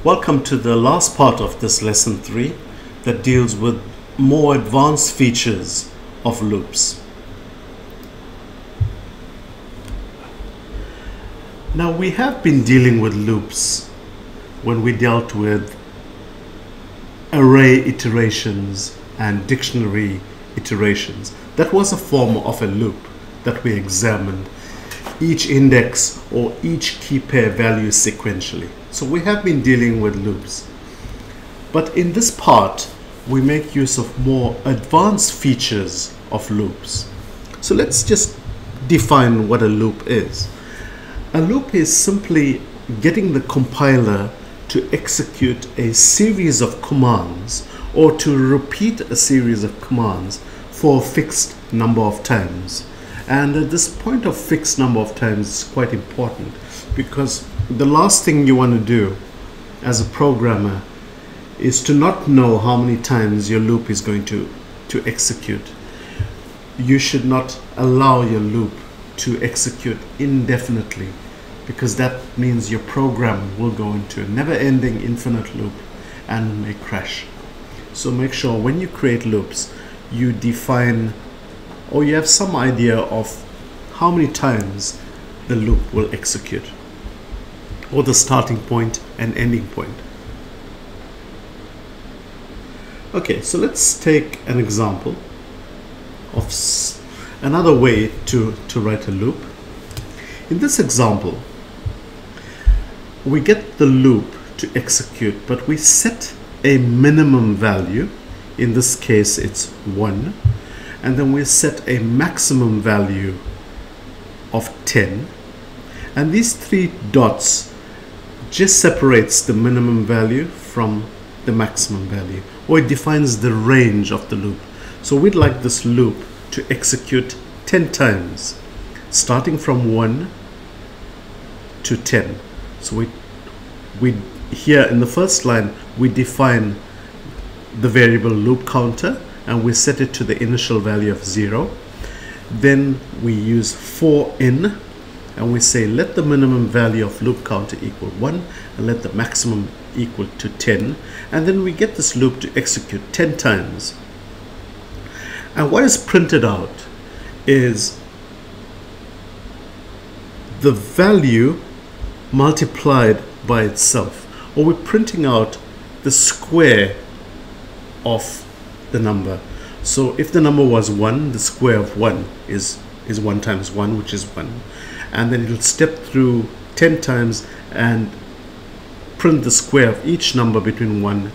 Welcome to the last part of this lesson 3 that deals with more advanced features of loops. Now we have been dealing with loops when we dealt with array iterations and dictionary iterations. That was a form of a loop that we examined, each index or each key pair value sequentially. So we have been dealing with loops. But in this part, we make use of more advanced features of loops. So let's just define what a loop is. A loop is simply getting the compiler to execute a series of commands or to repeat a series of commands for a fixed number of times. And at this point of fixed number of times is quite important, because the last thing you want to do as a programmer is to not know how many times your loop is going to execute. You should not allow your loop to execute indefinitely, because that means your program will go into a never-ending infinite loop and may crash. So make sure when you create loops, you define or you have some idea of how many times the loop will execute, or the starting point and ending point. Okay, so let's take an example of another way to write a loop. In this example, we get the loop to execute, but we set a minimum value. In this case, it's 1. And then we set a maximum value of 10. And these 3 dots just separates the minimum value from the maximum value, or it defines the range of the loop. So we'd like this loop to execute 10 times, starting from 1 to 10. So we here in the first line, we define the variable loop counter and we set it to the initial value of 0. Then we use for in, and we say let the minimum value of loop counter equal 1 and let the maximum equal to 10, and then we get this loop to execute 10 times. And what is printed out is the value multiplied by itself, or we're printing out the square of the number. So if the number was 1, the square of 1 is 1 times 1, which is 1. And then it'll step through 10 times and print the square of each number between 1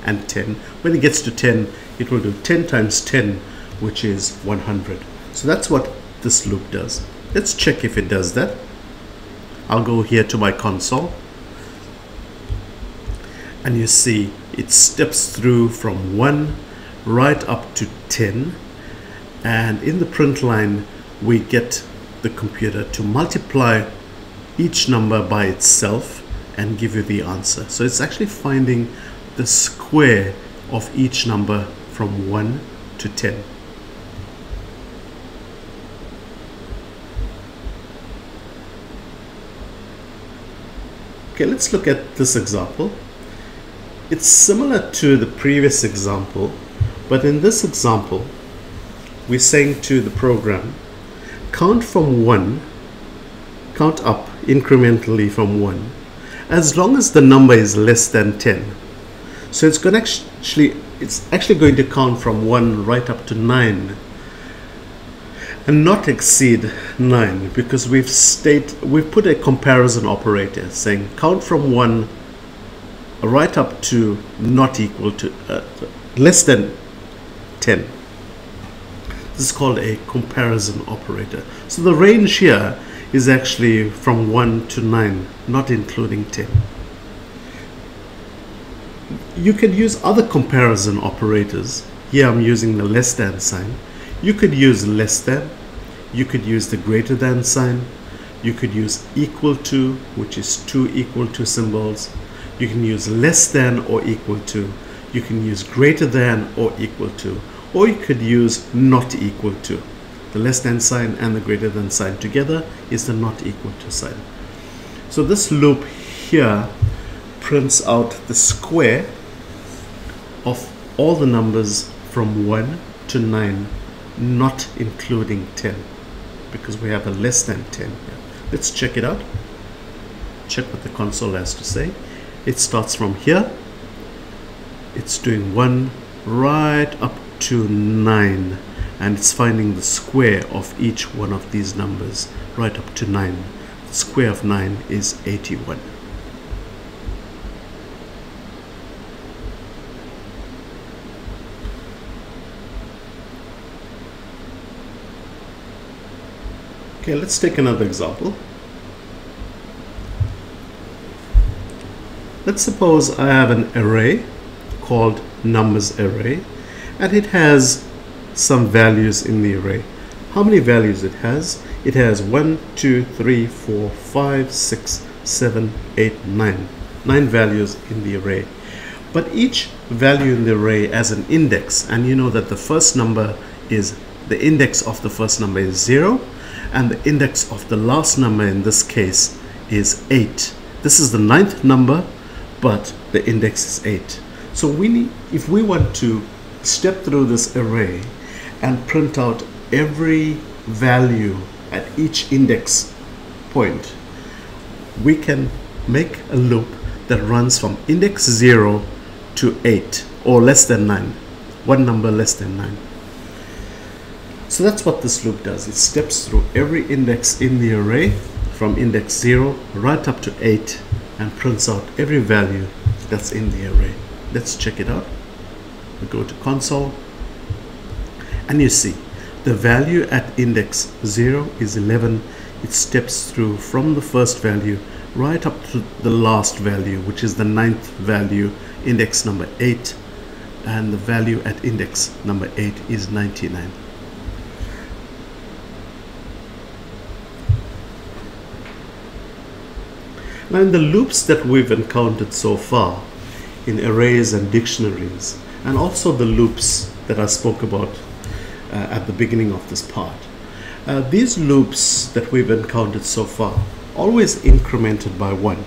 and 10. When it gets to 10, it will do 10 times 10, which is 100. So that's what this loop does. Let's check if it does that. I'll go here to my console. And you see it steps through from 1 right up to 10, and in the print line we get the computer to multiply each number by itself and give you the answer. So it's actually finding the square of each number from 1 to 10. Okay, let's look at this example. It's similar to the previous example, but in this example, we're saying to the program, count from 1, count up incrementally from 1, as long as the number is less than 10. So it's actually going to count from 1 right up to 9, and not exceed 9, because we've put a comparison operator saying count from 1 right up to not equal to less than 10. This is called a comparison operator. So the range here is actually from 1 to 9, not including 10. You could use other comparison operators. Here I'm using the less than sign. You could use less than, you could use the greater than sign, you could use equal to, which is 2 equal to symbols. You can use less than or equal to. You can use greater than or equal to. Or you could use not equal to. The less than sign and the greater than sign together is the not equal to sign. So this loop here prints out the square of all the numbers from 1 to 9, not including 10, because we have a less than 10 here. Let's check it out. Check what the console has to say. It starts from here. It's doing 1 right up to 9, and it's finding the square of each one of these numbers right up to 9. The square of 9 is 81. Okay, let's take another example. Let's suppose I have an array called numbers array, and it has some values in the array. How many values it has? It has 1, 2, 3, 4, 5, 6, 7, 8, 9. 9 values in the array. But each value in the array has an index, and you know that the first number is, the index of the first number is 0, and the index of the last number in this case is 8. This is the 9th number, but the index is 8. So we need, if we want to step through this array and print out every value at each index point, we can make a loop that runs from index 0 to 8, or less than 9, one number less than 9. So that's what this loop does. It steps through every index in the array from index 0 right up to 8 and prints out every value that's in the array. Let's check it out. We go to console, and you see the value at index 0 is 11. It steps through from the first value right up to the last value, which is the 9th value, index number 8, and the value at index number 8 is 99. Now, in the loops that we've encountered so far in arrays and dictionaries, and also the loops that I spoke about at the beginning of this part, these loops that we've encountered so far always incremented by 1.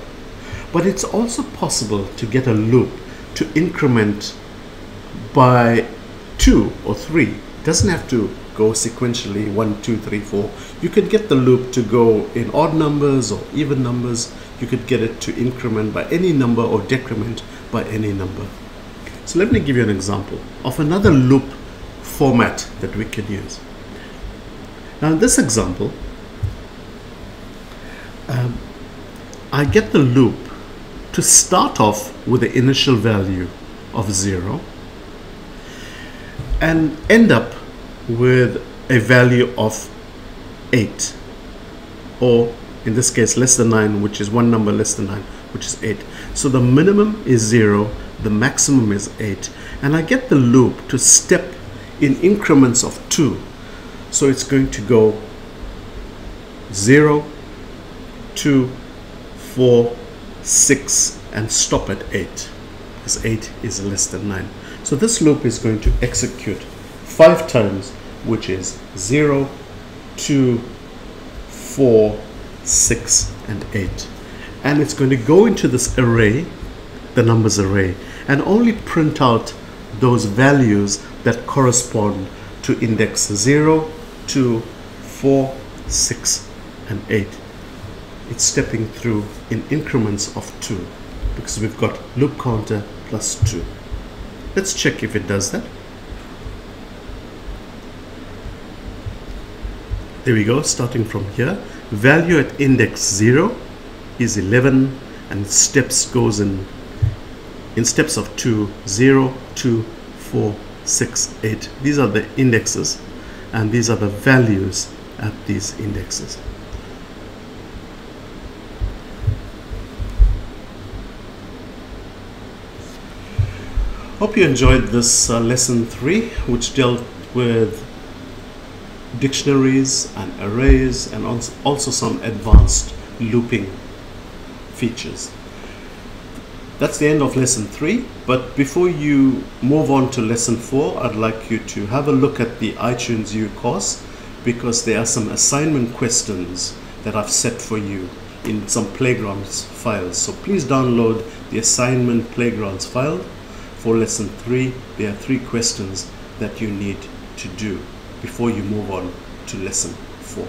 But it's also possible to get a loop to increment by 2 or 3. It doesn't have to go sequentially 1, 2, 3, 4. You could get the loop to go in odd numbers or even numbers. You could get it to increment by any number or decrement by any number. So let me give you an example of another loop format that we can use. Now in this example, I get the loop to start off with the initial value of 0 and end up with a value of 8, or in this case less than 9, which is one number less than 9, which is 8. So the minimum is 0, the maximum is 8, and I get the loop to step in increments of 2. So it's going to go 0, 2, 4, 6, and stop at 8, because 8 is less than 9. So this loop is going to execute 5 times, which is 0, 2, 4, 6, and 8. And it's going to go into this array, the numbers array, and only print out those values that correspond to index 0, 2, 4, 6, and 8. It's stepping through in increments of 2, because we've got loop counter plus 2. Let's check if it does that. There we go, starting from here. Value at index 0 is 11, and steps goes in steps of 2, 0, 2, 4, 6, 8. These are the indexes, and these are the values at these indexes. Hope you enjoyed this lesson 3, which dealt with dictionaries and arrays, and also some advanced looping features. That's the end of lesson 3, but before you move on to lesson 4, I'd like you to have a look at the iTunes U course, because there are some assignment questions that I've set for you in some playgrounds files. So please download the assignment playgrounds file for lesson 3. There are 3 questions that you need to do before you move on to lesson 4.